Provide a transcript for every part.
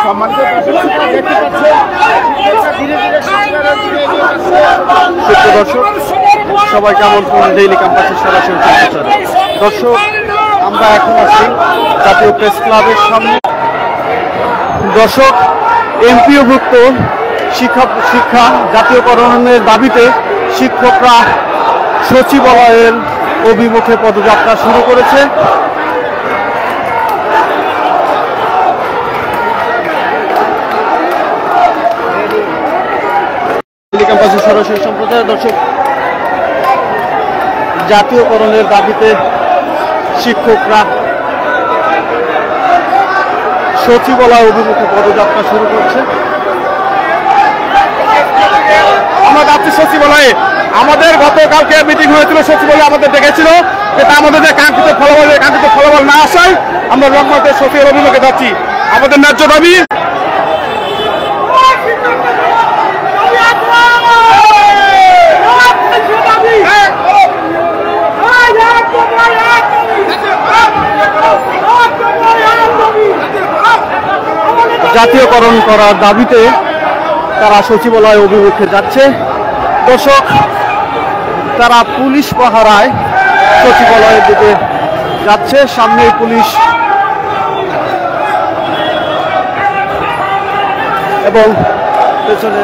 সম্মানিত দেখতে পাচ্ছেন দর্শক, সবাইকে আমন্ত্রণ ডেইলি ক্যাম্পাসের সরাসরি সম্প্রচার। দর্শক, আমরা এখন আছি জাতীয় প্রেস ক্লাবের সামনে। দর্শক, এমপিওভুক্ত শিক্ষা জাতীয়করণের দাবিতে শিক্ষকরা সচিবালয়ের অভিমুখে পদযাত্রা শুরু করেছে। ক্যাম্পাসের সরাসরি সম্প্রচার। দর্শক, জাতীয়করণের দাবিতে শিক্ষকরা সচিবালয় অভিমুখে পদযাত্রা শুরু করছে। আমরা যাচ্ছি সচিবালয়ে। আমাদের গতকালকে মিটিং হয়েছিল, সচিবালয়ে আমাদের ডেকেছিল, এটা আমাদের যে কাঙ্ক্ষিত ফলাফল না আসায় আমরা রংমার্চের সচিবালয় অভিমুখে যাচ্ছি। আমাদের ন্যায্য দাবি জাতীয়করণ করার দাবিতে তারা সচিবালয় অভিমুখে যাচ্ছে। দর্শক, তারা পুলিশ পাহারায় সচিবালয়ের দিকে যাচ্ছে। সামনে পুলিশ এবং পেছনে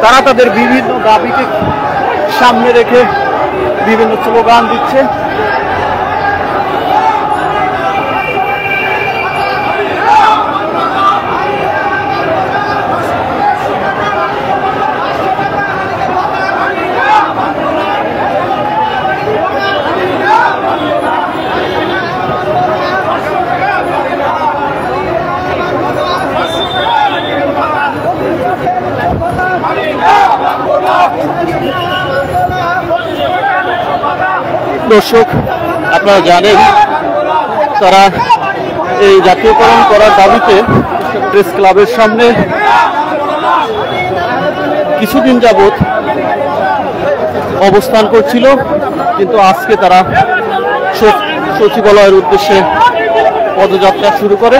তারা তাদের বিভিন্ন দাবিকে সামনে রেখে বিভিন্ন স্লোগান দিচ্ছে। দর্শক, আপনারা জানেন তারা এই জাতীয়করণ করার দাবিতে প্রেস ক্লাবের সামনে কিছুদিন যাবৎ অবস্থান করছিল, কিন্তু আজকে তারা সচিবালয়ের উদ্দেশ্যে পদযাত্রা শুরু করে।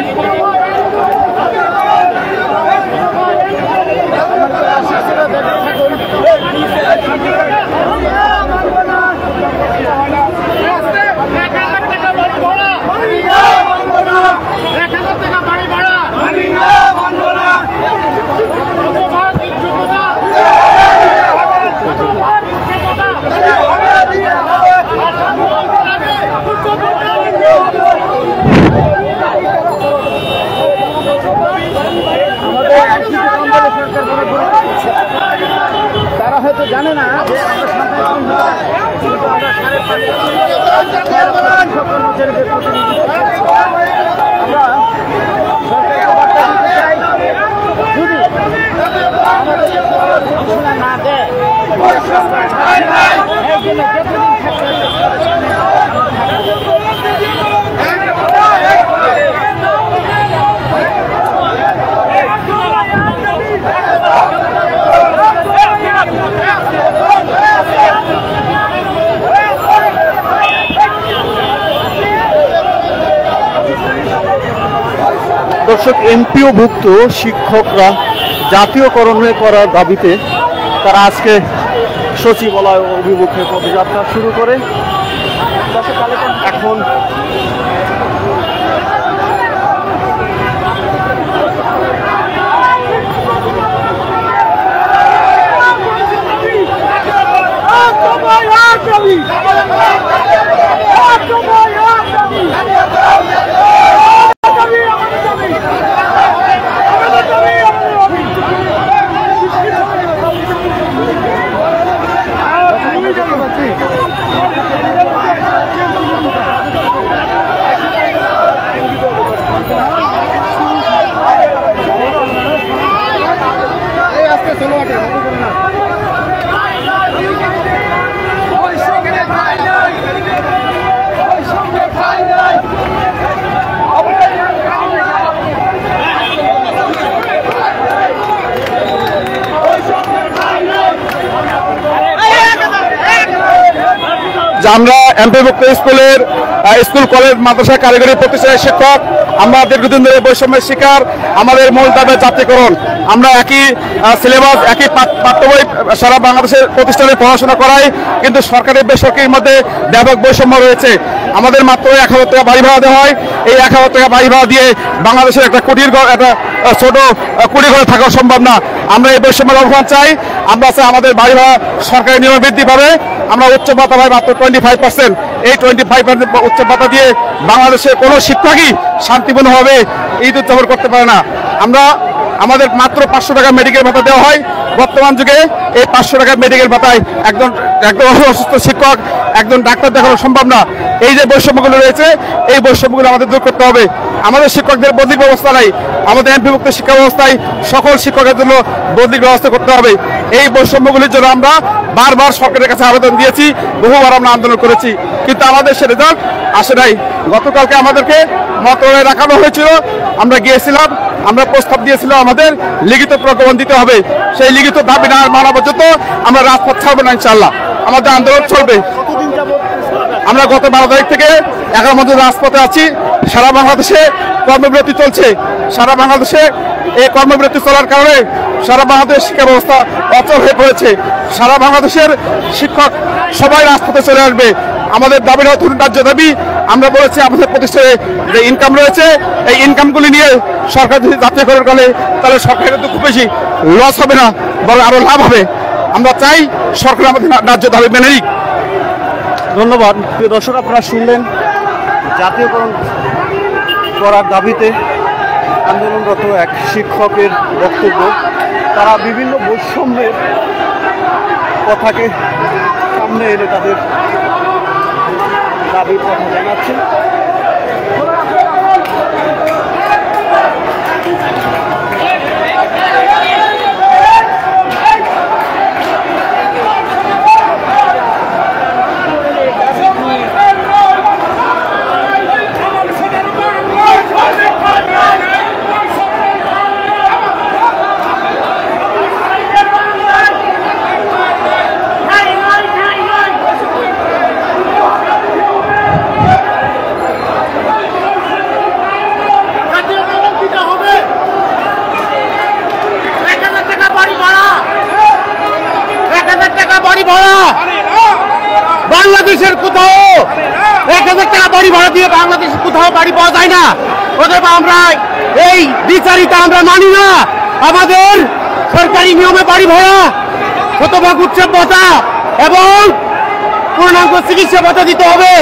তারা হয়তো জানে না না দেয়। দর্শক, এমপিওভুক্ত শিক্ষকরা জাতীয়করণ করার দাবিতে তারা আজকে সচিবালয় অভিমুখে পদযাত্রা শুরু করে। এখন যে আমরা এমপিভুক্ত স্কুলের স্কুল কলেজ মাদ্রাসা কারিগরি প্রতিষ্ঠানের শিক্ষক আমরা দীর্ঘদিন ধরে বৈষম্যের শিকার। আমাদের মূল দাবি জাতীয়করণ। আমরা একই সিলেবাস একই পাঠ্য বই সারা বাংলাদেশের প্রতিষ্ঠানে পড়াশোনা করাই, কিন্তু সরকারি বেসরকারির মধ্যে ব্যাপক বৈষম্য রয়েছে। আমাদের মাত্র 1000 টাকা বাড়ি ভাড়া দেওয়া হয়। এই 1000 টাকা বাড়ি ভাড়া দিয়ে বাংলাদেশের একটা কুটির ঘর, একটা ছোট কুটির ঘরে থাকা সম্ভব না। আমরা এই বৈষম্যের অবসান চাই। আমরা চাই আমাদের বাড়ি ভাড়া সরকারি নিয়মে বৃদ্ধি পাবে। আমরা উচ্চ ভাতা পাই মাত্র 25%। এই 25% উচ্চ ভাতা দিয়ে বাংলাদেশের কোনো শিক্ষকই শান্তিপূর্ণভাবে ঈদ উদযাপন করতে পারে না। আমাদের মাত্র 500 টাকা মেডিকেল ভাতা দেওয়া হয়। বর্তমান যুগে এই 500 টাকা মেডিকেল ভাতায় একজন অসুস্থ শিক্ষক, একজন ডাক্তার দেখানো সম্ভব না। এই যে বৈষম্যগুলো রয়েছে, এই বৈষম্যগুলো আমাদের দূর করতে হবে। আমাদের শিক্ষকদের বদলির ব্যবস্থা নাই। আমাদের এমপিভুক্ত শিক্ষা ব্যবস্থায় সকল শিক্ষকের জন্য বদলির ব্যবস্থা করতে হবে। এই বৈষম্যগুলির জন্য আমরা বারবার সরকারের কাছে আবেদন দিয়েছি, বহুবার আমরা আন্দোলন করেছি, কিন্তু আমাদের সে রেজাল্ট আসে নাই। গতকালকে আমাদেরকে মন্ত্রণালয়ে রাখানো হয়েছিল, আমরা গিয়েছিলাম, আমরা প্রস্তাব দিয়েছিলাম আমাদের লিখিত প্রজ্ঞাপন দিতে হবে। সেই লিখিত দাবি না মানা পর্যন্ত আমরা রাজপথ ছাড়বো না। ইনশাআল্লাহ আমাদের আন্দোলন চলবে। আমরা গত 12 তারিখ থেকে 11 মধ্যে রাজপথে আছি। সারা বাংলাদেশে কর্মবিরতি চলছে। সারা বাংলাদেশে এই কর্মবিরতি চলার কারণে সারা বাংলাদেশ শিক্ষা ব্যবস্থা অচল হয়ে পড়েছে। সারা বাংলাদেশের শিক্ষক সবাই রাজপথে চলে আসবে। আমাদের দাবিটা ন্যায্য দাবি। আমরা বলেছি আমাদের প্রতিষ্ঠানে যে ইনকাম রয়েছে, এই ইনকামগুলি নিয়ে সরকার যদি জাতীয়করণ করে তাহলে সরকারের কিন্তু খুব বেশি লস হবে না, বরং আরো লাভ হবে। আমরা চাই সরকার আমাদের ন্যায্য দাবি মেনে নিক। ধন্যবাদ। প্রিয় দর্শক, আপনারা শুনলেন জাতীয়করণ করার দাবিতে আন্দোলনরত এক শিক্ষকের বক্তব্য। তারা বিভিন্ন বৈষম্যের কথাকে সামনে এনে তাদের দাবির কথা জানাচ্ছেন। বাংলাদেশের কোথাও 1000 টাকা বাড়ি ভাড়া দিয়ে বাংলাদেশে কোথাও বাড়ি পাওয়া যায় না। অথবা আমরা এই বিচারিতা আমরা মানি না। আমাদের সরকারি নিয়মে বাড়ি ভাড়া, শতভাগ উৎসব ভাতা এবং পূর্ণাঙ্গ চিকিৎসা ভাতা দিতে হবে।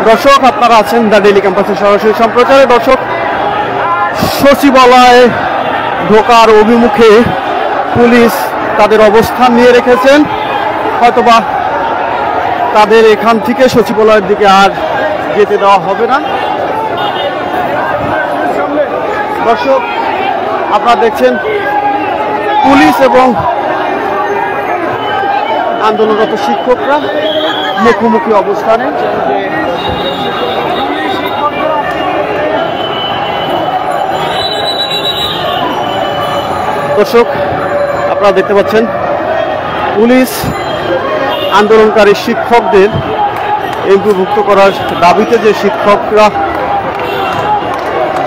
দর্শক, আপনারা আছেন দ্য ডেইলি ক্যাম্পাসের সরাসরি সম্প্রচারে। দর্শক, সচিবালয়ে ঢোকার অভিমুখে পুলিশ তাদের অবস্থান নিয়ে রেখেছেন। হয়তোবা তাদের এখান থেকে সচিবালয়ের দিকে আর যেতে দেওয়া হবে না। দর্শক, আপনারা দেখছেন পুলিশ এবং আন্দোলনরত শিক্ষকরা মুখোমুখি অবস্থানে। দর্শক, আপনারা দেখতে পাচ্ছেন পুলিশ আন্দোলনকারী শিক্ষকদের এমপিভুক্ত করার দাবিতে যে শিক্ষকরা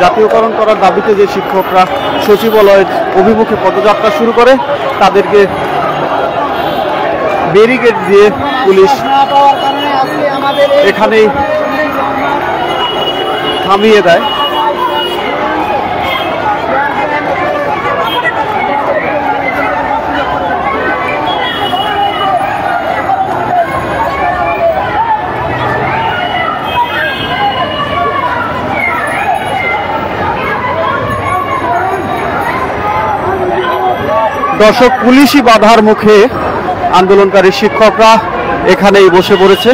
জাতীয়করণ করার দাবিতে যে শিক্ষকরা সচিবালয়ের অভিমুখে পদযাত্রা শুরু করে তাদেরকে ব্যারিকেড দিয়ে পুলিশ এখানেই থামিয়ে দেয়। দর্শক, পুলিশি বাধার মুখে আন্দোলনকারী শিক্ষকরা এখানেই বসে পড়েছে।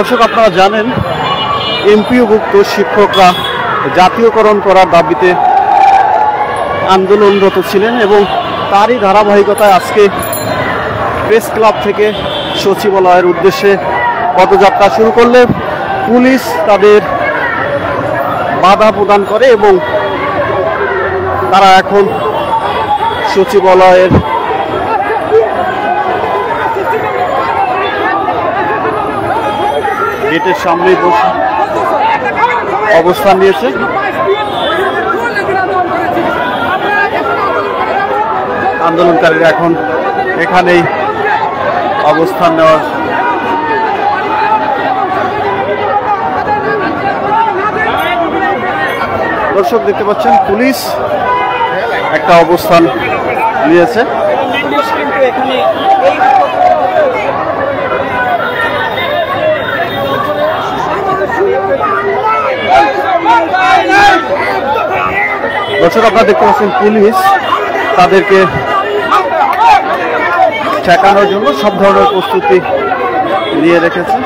দর্শক, আপনারা জানেন এমপিওভুক্ত শিক্ষকরা জাতীয়করণ করার দাবিতে আন্দোলনরত ছিলেন এবং তারই ধারাবাহিকতায় আজকে প্রেস ক্লাব থেকে সচিবালয়ের উদ্দেশ্যে পদযাত্রা শুরু করলে পুলিশ তাদের বাধা প্রদান করে এবং তারা এখন সচিবালয়ের গেটের সামনে অবস্থান নিয়েছে। আন্দোলনকারীরা এখন এখানেই অবস্থান নেওয়ার দর্শক দেখতে পাচ্ছেন পুলিশ একটা অবস্থান নিয়েছে। দর্শক, আপনারা দেখতে পাচ্ছেন পুলিশ তাদেরকে ঠেকানোর জন্য সব ধরনের প্রস্তুতি নিয়ে রেখেছে।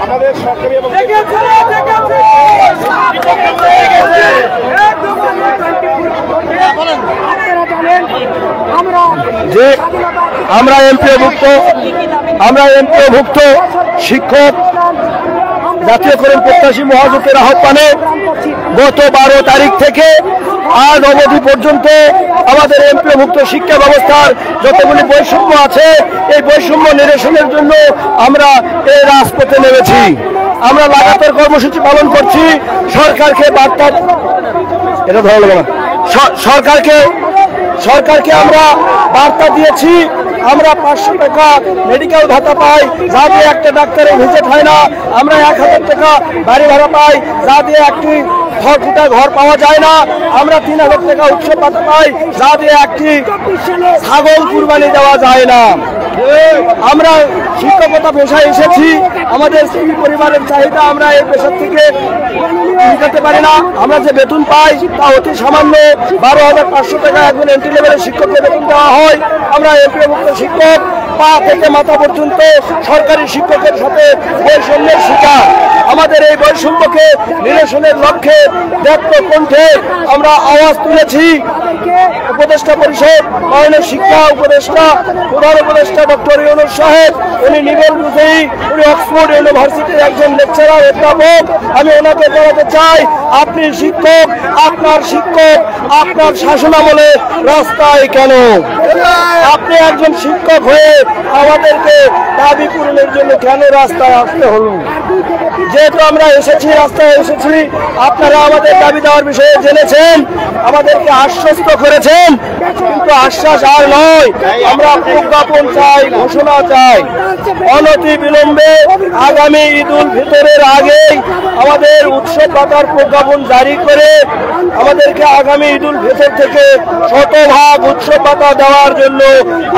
আমাদের সরকারি এবং যে আমরা এমপিওভুক্ত শিক্ষক জাতীয়করণ প্রত্যাশী মহাজোটের আহ্বানে গত 12 তারিখ থেকে আজ অবধি পর্যন্ত আমাদের এমপিওভুক্ত শিক্ষা ব্যবস্থার যতগুলি বৈষম্য আছে এই বৈষম্য নিরসনের জন্য আমরা এই রাজপথে নেমেছি। আমরা লাগাতার কর্মসূচি পালন করছি। সরকারকে বার্তা এটা ধরা লাগবে না। সরকারকে আমরা বার্তা দিয়েছি আমরা 500 টাকা মেডিকেল ভাতা পাই, যা দিয়ে একটা ডাক্তারের ভিজিট হয় না। আমরা 1000 টাকা বাড়ি ভাড়া পাই, যা দিয়ে একটি ফুটা ঘর পাওয়া যায় না। আমরা 3000 টাকা উৎসব ভাতা পাই, যা দিয়ে একটি ছাগল কুরবানি দেওয়া যায় না। আমরা শিক্ষকতা পেশায় এসেছি, আমাদের স্ত্রী পরিবারের চাহিদা আমরা এই পেশার থেকে নিতে পারি না। আমরা যে বেতন পাই তা অতি সামান্য, 12,500 টাকা একজন এন্ট্রি লেভেলের শিক্ষককে বেতন দেওয়া হয়। আমরা এমপিওভুক্ত শিক্ষক, পা থেকে মাথা পর্যন্ত সরকারি শিক্ষকের সাথে বৈষম্যের শিকার। আমাদের এই বৈষম্যকে নিরসনের লক্ষ্যে ব্যক্ত কণ্ঠে আমরা আওয়াজ তুলেছি। উপদেষ্টা পরিষদ, মাননীয় শিক্ষা উপদেষ্টা, প্রধান উপদেষ্টা ডক্টর ইউনূস সাহেব, উনি নিবেল বুঝেই, উনি অক্সফোর্ড ইউনিভার্সিটির একজন লেকচারার অধ্যাপক। আমি ওনাকে জানাতে চাই, আপনি শিক্ষক, আপনার শাসনামলে রাস্তায় কেন? আপনি একজন শিক্ষক হয়ে আমাদেরকে দাবি পূরণের জন্য কেন রাস্তায় আসতে হলো? যেহেতু আমরা এসেছি, রাস্তায় এসেছি, আপনারা আমাদের দাবি দেওয়ার বিষয়ে জেনেছেন, আমাদেরকে আশ্বস্ত করেছেন, কিন্তু আশ্বাস আর নয়। আমরা প্রজ্ঞাপন চাই, ঘোষণা চাই। অনতি বিলম্বে আগামী ঈদুল ফিতরের আগেই আমাদের উৎসব ভাতার প্রজ্ঞাপন জারি করে আমাদেরকে আগামী ঈদুল ফিতর থেকে 100% উৎসব ভাতা দেওয়ার জন্য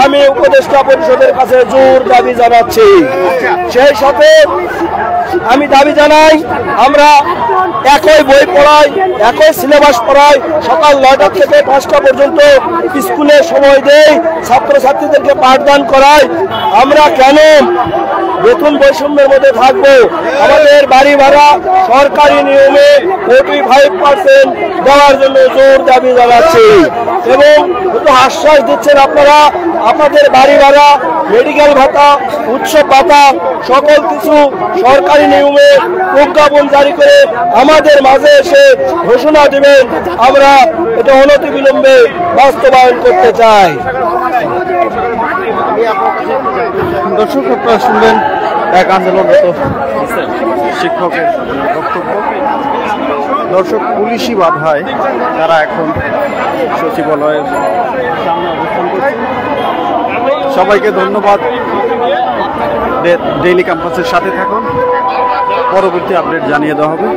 আমি উপদেষ্টা পরিষদের কাছে জোর দাবি জানাচ্ছি। সেই সাথে আমি দাবি জানাই, আমরা একই বই পড়াই, একই সিলেবাস পড়াই, সকাল 9টা থেকে 5টা পর্যন্ত স্কুলে সময় দেই, ছাত্রছাত্রীদেরকে পাঠদান করাই। আমরা কেন বেতন বৈষম্যের মধ্যে থাকবো? আমাদের বাড়ি ভাড়া সরকারি নিয়মে 45% দেওয়ার জন্য জোর দাবি জানাচ্ছি এবং আশ্বাস দিচ্ছেন আপনারা আপনাদের বাড়ি ভাড়া, মেডিকেল ভাতা, উৎসব ভাতা সকল কিছু সরকারি নিয়মে প্রজ্ঞাপন জারি করে আমাদের মাঝে এসে ঘোষণা দিবেন। আমরা এটা অনতি বিলম্বে বাস্তবায়ন করতে চাই। দর্শক, আপনারা শুনলেন এক আন্দোলনরত শিক্ষকের বক্তব্য। দর্শক পুলিশি বাধায় তারা এখন সচিবালয়ের সামনে অবস্থান করছে। সবাইকে ধন্যবাদ। ডেইলি ক্যাম্পাসের সাথে থাকুন, পরবর্তী আপডেট জানিয়ে দেওয়া হবে।